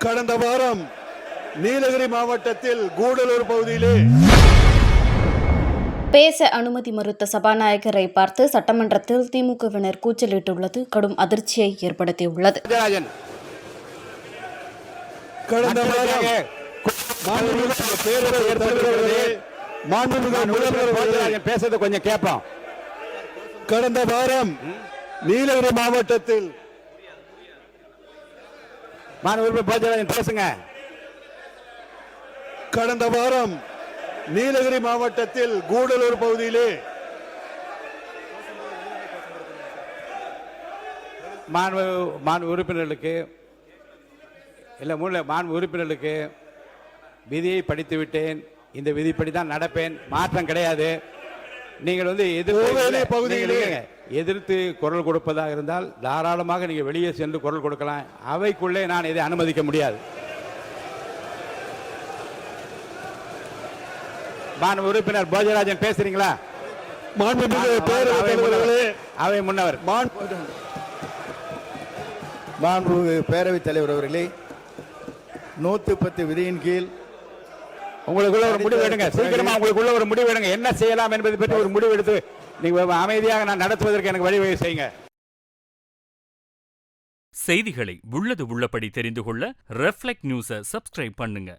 கடந்த வாரம் நீலகிரி மாவட்டத்தில் கூடலூர் பகுதியிலே பேச அனுமதி மறுத்த சபாநாயகரை பார்த்து சட்டமன்றத்தில் திமுகவினர் கூச்சலிட்டுள்ளது கடும் அதிர்ச்சியை ஏற்படுத்தியுள்ளது. கடந்த வாரம் பேசுறது கொஞ்சம் கேட்போம். கடந்த வாரம் நீலகிரி மாவட்டத்தில் பேசுங்க. கடந்த வாரம் நீலகிரி மாவட்டத்தில் கூடலூர் பகுதியிலே மாண்பு உறுப்பினர்களுக்கு விதியை படித்து விட்டேன். இந்த விதிப்படி தான் நடப்பேன். மாற்றம் கிடையாது. நீங்கள் எதிர்த்து குரல் கொடுப்பதாக இருந்தால் தாராளமாக நீங்கள் வெளியே சென்று குரல் கொடுக்கலாம். அவைக்குள்ளே நான் இதை அனுமதிக்க முடியாது. மாண்பு உறுப்பினர் போஜராஜன் பேசுறீங்களா? அவை முன்னவர். மாண்பு பேரவைத் தலைவர் அவர்களே, 110 விதியின் கீழ் உங்களுக்குள்ள ஒரு முடிவு எடுங்க. சீக்கிரமா உங்களுக்குள்ள ஒரு முடிவு எடுங்க. என்ன செய்யலாம் என்பதை பற்றி ஒரு முடிவு எடுத்து நீங்க அமைதியாக நான் நடத்துவதற்கு எனக்கு வழிவகை செய்யுங்க. செய்திகளை உள்ளது உள்ளபடி தெரிந்து கொள்ள ரெஃப்ளெக்ட் நியூஸை சப்ஸ்கிரைப் பண்ணுங்க.